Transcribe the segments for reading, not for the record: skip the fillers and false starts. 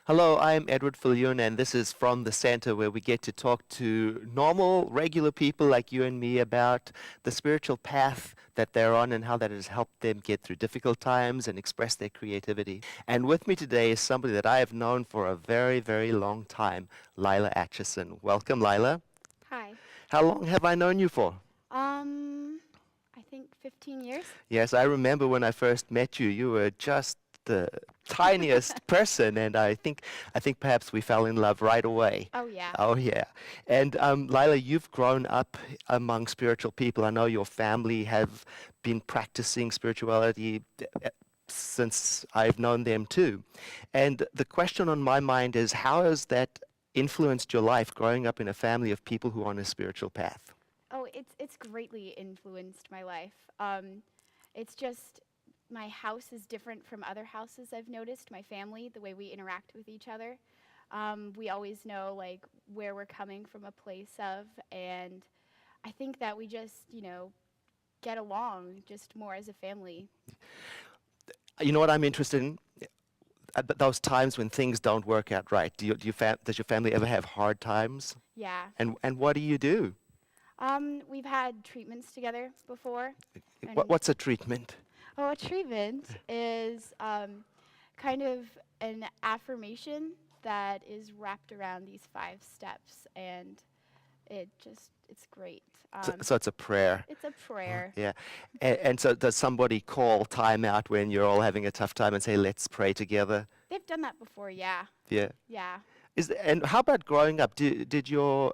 Hello, I'm Edward Viljoen, and this is from the center where we get to talk to normal, regular people like you and me about the spiritual path that they're on and how that has helped them get through difficult times and express their creativity. And with me today is somebody that I have known for a very, very long time, Lila Atchison. Welcome, Lila. Hi. How long have I known you for? I think 15 years. Yes, I remember when I first met you, you were just the tiniest person, and I think perhaps we fell in love right away. Oh yeah. Oh yeah. And Lila, you've grown up among spiritual people. I know your family have been practicing spirituality since I've known them too. And the question on my mind is, how has that influenced your life growing up in a family of people who are on a spiritual path? Oh, it's greatly influenced my life. It's just my house is different from other houses I've noticed. My family, the way we interact with each other, we always know like where we're coming from a place of, and I think that we just get along just more as a family. You know what I'm interested in? Those times when things don't work out right. Does your family ever have hard times? Yeah. And what do you do? We've had treatments together before, What, and what's a treatment? a treatment is kind of an affirmation that is wrapped around these 5 steps, and it's great. So it's a prayer. It's a prayer. Yeah. And so does somebody call time out when you're all having a tough time and say, let's pray together? They've done that before, yeah. Yeah. Yeah. And how about growing up? Did your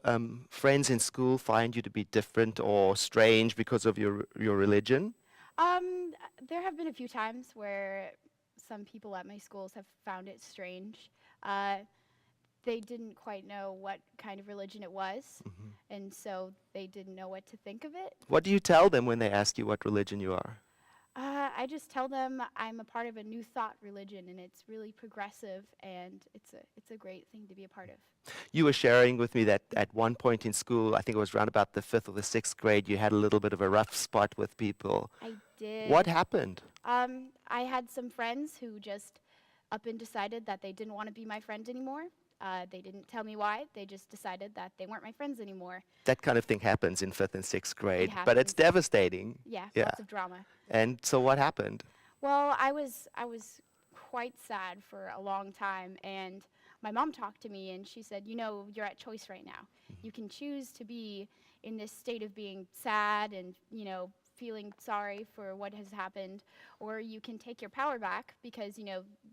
friends in school find you to be different or strange because of your religion? Um, there have been a few times where some people at my schools have found it strange. Uh, they didn't quite know what kind of religion it was, and so they didn't know what to think of it. What do you tell them when they ask you what religion you are? I just tell them I'm a part of a new thought religion, and it's really progressive, and it's a great thing to be a part of. You were sharing with me that at one point in school, I think it was around about the fifth or the sixth grade, you had a little bit of a rough spot with people. I What did. happened? I had some friends who just up and decided that they didn't want to be my friend anymore. They didn't tell me why. They just decided that they weren't my friends anymore. That kind of thing happens in fifth and sixth It grade, but it's happens. devastating. Yeah, Yeah. lots of drama. And so what happened? Well, I was quite sad for a long time, and my mom talked to me and she said, you're at choice right now. You can choose to be in this state of being sad and, feeling sorry for what has happened, or you can take your power back because,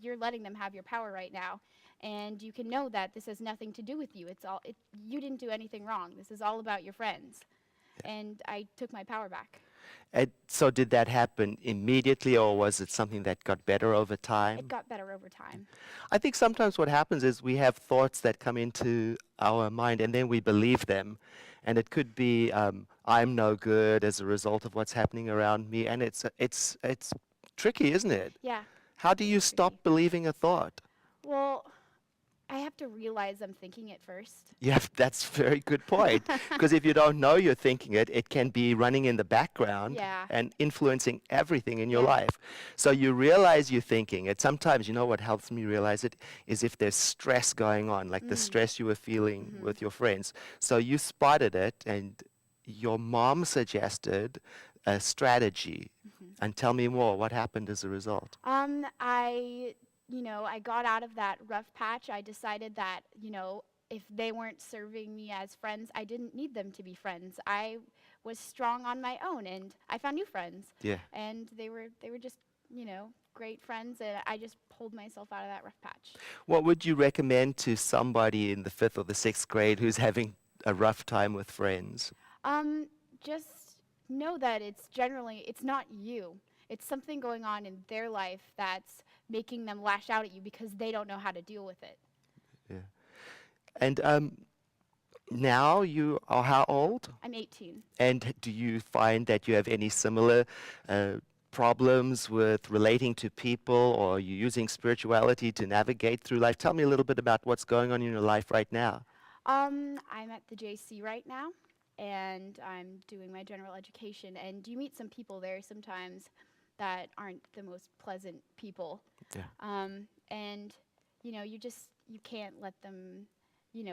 you're letting them have your power right now. And you can know that this has nothing to do with you. You didn't do anything wrong. This is all about your friends. And I took my power back. And so did that happen immediately, or was it something that got better over It time? got better over time. I think sometimes what happens is we have thoughts that come into our mind and then we believe them. And it could be, I'm no good as a result of what's happening around me. And it's tricky, isn't it? Yeah, How do it you is stop tricky. believing a thought? Well, I have to realize I'm thinking it first. Yeah, that's a very good point. Because if you don't know you're thinking it, it can be running in the background Yeah, and influencing everything in your yeah. life. So you realize you're thinking it. Sometimes, you know what helps me realize it is if there's stress going on, like the Mm. stress you were feeling Hmm. with your friends. So you spotted it, and your mom suggested a strategy. Hmm. And tell me more. What happened as a result? I got out of that rough patch. I decided that, if they weren't serving me as friends, I didn't need them to be friends. I was strong on my own, and I found new friends, Yeah. and they were just, great friends, and I just pulled myself out of that rough patch. What would you recommend to somebody in the fifth or the sixth grade who's having a rough time with friends? Um, just know that it's not you. It's something going on in their life that's making them lash out at you because they don't know how to deal with it. Yeah. And now you are how old? I'm 18. And do you find that you have any similar uh, problems with relating to people, or are you using spirituality to navigate through life? Tell me a little bit about what's going on in your life right now. I'm at the JC right now, and I'm doing my general education. And you meet some people there sometimes that aren't the most pleasant people. Yeah. And you can't let them,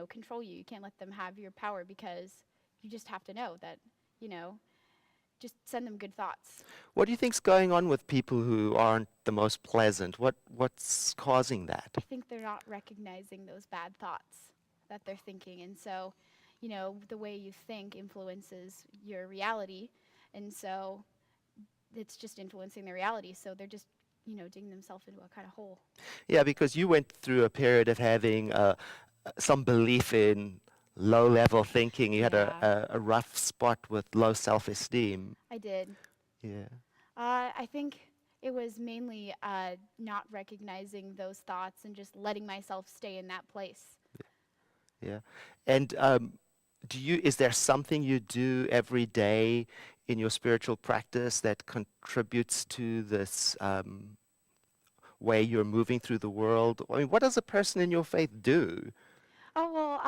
control you. You can't let them have your power, because you just have to know that, you know, just send them good thoughts. What do you think's going on with people who aren't the most pleasant? What's causing that? I think they're not recognizing those bad thoughts that they're thinking. And so, the way you think influences your reality. And so it's just influencing their reality. So they're just, digging themselves into a kind of hole. Yeah, because you went through a period of having some belief in low-level thinking. You had Yeah, a rough spot with low self-esteem. I did. Yeah. I think it was mainly not recognizing those thoughts and just letting myself stay in that place. Yeah. And is there something you do every day in your spiritual practice that contributes to this way you're moving through the world? I mean, what does a person in your faith do? Oh, well,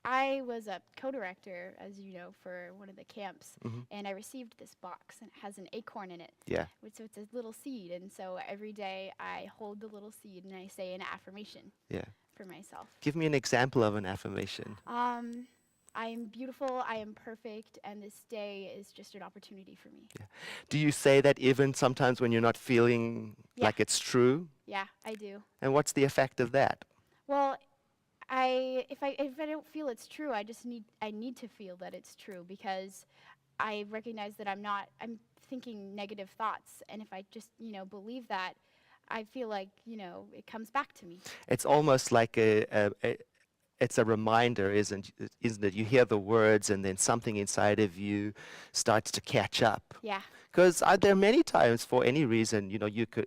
I was a co-director, as you know, for one of the camps, Hmm. and I received this box, and it has an acorn in it. Yeah. So it's a little seed, and so every day I hold the little seed and I say an affirmation Yeah. for myself. Give me an example of an affirmation. I am beautiful, I am perfect, and this day is just an opportunity for me. Yeah. Do you say that even sometimes when you're not feeling Yeah, like it's true? yeah, I do. And what's the effect of that? Well, if I don't feel it's true, I need to feel that it's true, because I recognize that I'm thinking negative thoughts, and if I just, believe that, I feel like, it comes back to me. It's almost like it's a reminder, isn't it? You hear the words and then something inside of you starts to catch up. Yeah. Because there are many times, for any reason,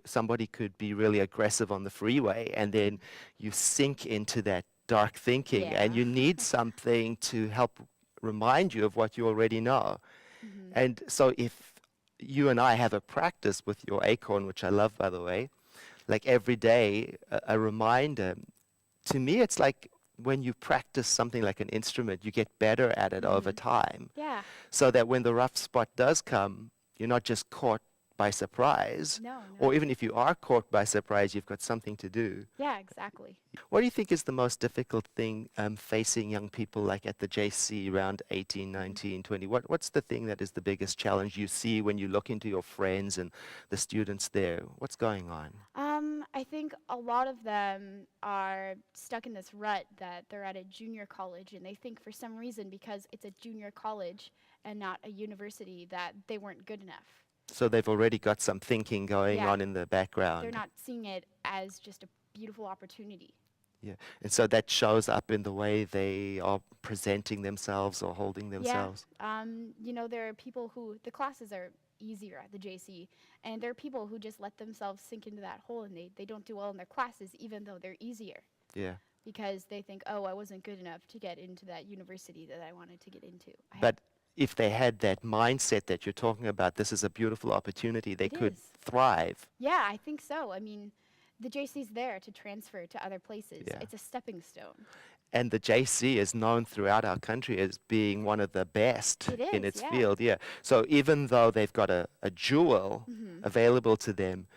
somebody could be really aggressive on the freeway, and then you sink into that dark thinking, and Yeah. you need something to help remind you of what you already know. Mhm. And so if you and I have a practice with your acorn, which I love, by the way, like every day, a reminder, to me, it's like when you practice something like an instrument, you get better at it over Mhm. time, Yeah. so that when the rough spot does come, you're not just caught by surprise, No, or no. even if you are caught by surprise, you've got something to do. Yeah, exactly. What do you think is the most difficult thing facing young people like at the JC around 18, Mhm. 19, 20? What's the thing that is the biggest challenge you see when you look into your friends and the students there? What's going on? I think a lot of them are stuck in this rut that they're at a junior college, and they think for some reason, because it's a junior college and not a university, that they weren't good enough. So they've already got some thinking going Yeah, on in the they're background. not seeing it as just a beautiful opportunity. Yeah. And so that shows up in the way they are presenting themselves or holding Yeah, themselves. there are people who, the classes are easier at the JC, and there are people who just let themselves sink into that hole, and they don't do well in their classes even though they're easier, Yeah. because they think, oh, I wasn't good enough to get into that university that I wanted to get into. But if they had that mindset that you're talking about, this is a beautiful opportunity, they It could is. thrive. Yeah, I think so. I mean, the JC's there to transfer to other places. Yeah. It's a stepping stone. And the JC is known throughout our country as being one of the best It in is, its yeah. field. Yeah. So even though they've got a jewel Hmm. available to them,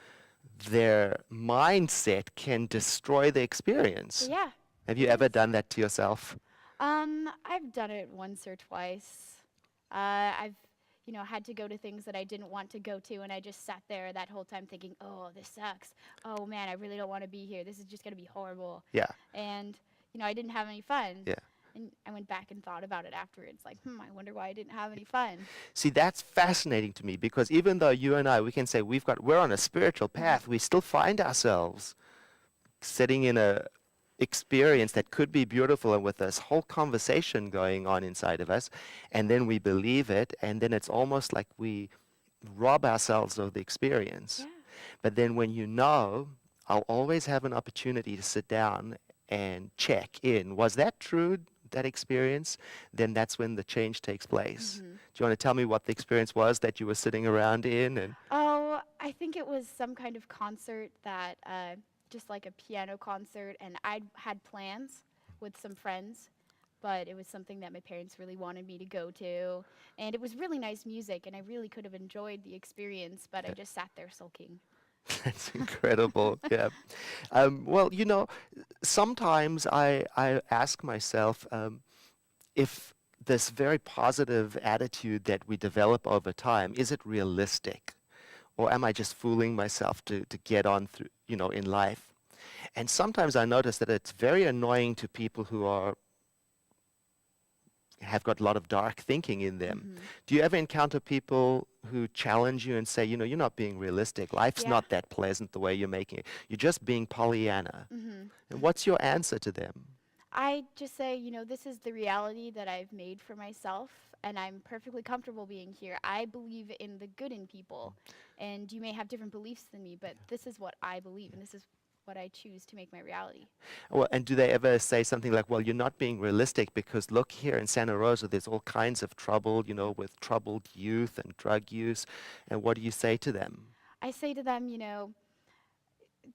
their mindset can destroy the experience. Yeah, Have you it ever is. done that to yourself? I've done it once or twice. I've, had to go to things that I didn't want to go to, and I just sat there that whole time thinking, oh, this sucks. Oh man, I really don't want to be here. This is just gonna be horrible. Yeah. And, I didn't have any fun. Yeah. And I went back and thought about it afterwards, like, I wonder why I didn't have any fun. See, that's fascinating to me, because even though you and I, we can say we're on a spiritual path, we still find ourselves sitting in a experience that could be beautiful and with this whole conversation going on inside of us, and then we believe it, and then it's almost like we rob ourselves of the experience. Yeah. But then when I'll always have an opportunity to sit down and check in. Was that true, that experience? Then that's when the change takes place. Hmm. Do you want to tell me what the experience was that you were sitting around in? And Oh, I think it was some kind of concert that, just like a piano concert, and I had plans with some friends, but it was something that my parents really wanted me to go to, and it was really nice music, and I really could have enjoyed the experience, but I just sat there sulking. That's incredible. Yeah. Well, sometimes I ask myself if this very positive attitude that we develop over time, is it realistic? Or am I just fooling myself to get on through, in life? And sometimes I notice that it's very annoying to people who have got a lot of dark thinking in them. Hmm. Do you ever encounter people who challenge you and say, you're not being realistic. Life's Yeah. not that pleasant the way you're making it. You're just being Pollyanna. Hmm. And what's your answer to them? I just say, this is the reality that I've made for myself, and I'm perfectly comfortable being here. I believe in the good in people, and you may have different beliefs than me, but this is what I believe, and this is what I choose to make my reality. Well, and do they ever say something like, well, you're not being realistic because look here in Santa Rosa, there's all kinds of trouble, with troubled youth and drug use. And what do you say to them? I say to them,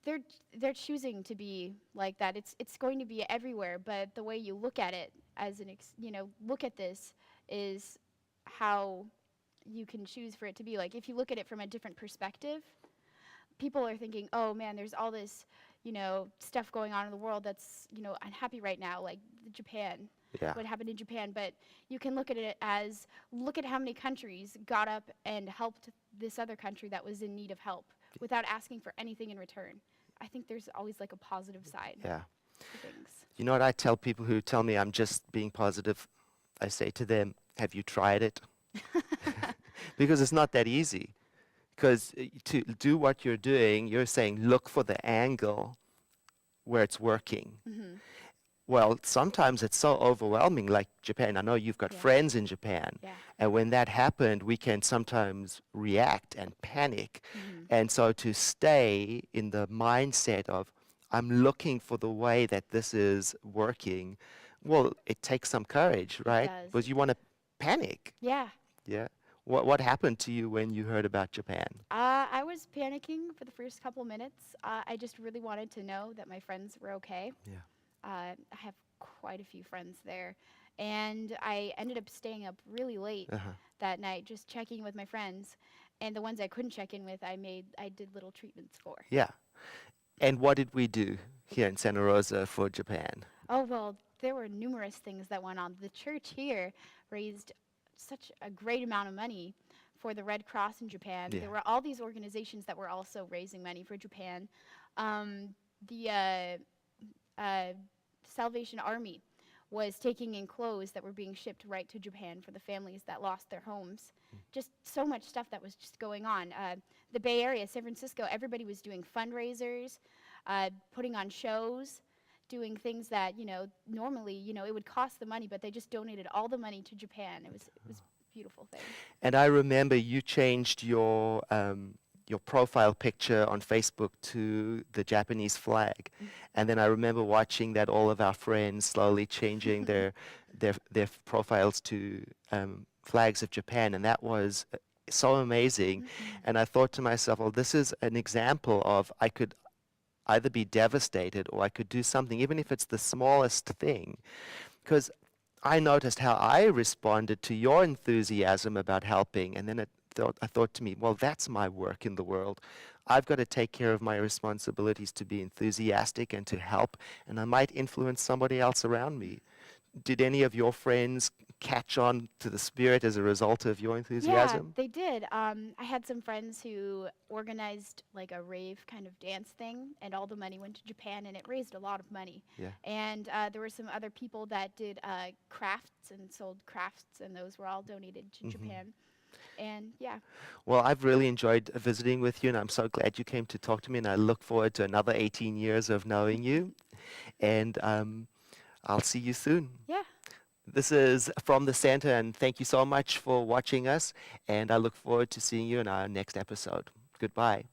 they're they're choosing to be like that. It's going to be everywhere, but the way you look at it as look at this is how you can choose for it to be. Like if you look at it from a different perspective, people are thinking, oh man, there's all this, stuff going on in the world that's, unhappy right now, like Japan, Yeah. what happened in Japan. But you can look at it as, look at how many countries got up and helped this other country that was in need of help without asking for anything in return. I think there's always like a positive side Yeah. to things. You know what I tell people who tell me I'm just being positive? I say to them, have you tried it? Because it's not that easy. Because to do what you're doing, you're saying, look for the angle where it's working. Hmm. Well, sometimes it's so overwhelming, like Japan. I know you've got Yeah. friends in Japan. Yeah. And when that happened, we can sometimes react and panic. Hmm. And so to stay in the mindset of, I'm looking for the way that this is working, well, it takes some courage, It right? does. Because you want to panic. Yeah. Yeah. What happened to you when you heard about Japan? I was panicking for the first couple minutes. I just really wanted to know that my friends were okay. Yeah. I have quite a few friends there. And I ended up staying up really late Uh-huh. that night, just checking with my friends. And the ones I couldn't check in with, I did little treatments for. Yeah. And what did we do here in Santa Rosa for Japan? Oh, well, there were numerous things that went on. The church here raised such a great amount of money for the Red Cross in Japan. Yeah. There were all these organizations that were also raising money for Japan. The Salvation Army was taking in clothes that were being shipped right to Japan for the families that lost their homes. Just so much stuff that was just going on. The Bay Area, San Francisco, everybody was doing fundraisers, putting on shows, doing things that, normally, it would cost the money, but they just donated all the money to Japan. It was a beautiful thing. And I remember you changed your profile picture on Facebook to the Japanese flag. And then I remember watching that all of our friends slowly changing their profiles to flags of Japan. And that was so amazing. And I thought to myself, well, this is an example of I could either be devastated or I could do something, even if it's the smallest thing. Because I noticed how I responded to your enthusiasm about helping, and then I thought to me, well, that's my work in the world. I've got to take care of my responsibilities to be enthusiastic and to help, and I might influence somebody else around me. Did any of your friends catch on to the spirit as a result of your Yeah, enthusiasm? they did. I had some friends who organized like a rave kind of dance thing, and all the money went to Japan, and it raised a lot of money. Yeah. And there were some other people that did crafts and sold crafts, and those were all donated to Japan. And yeah, Well, I've really enjoyed visiting with you, and I'm so glad you came to talk to me, and I look forward to another 18 years of knowing you. And I'll see you soon. yeah. This is From the Center, and thank you so much for watching us, and I look forward to seeing you in our next episode. Goodbye.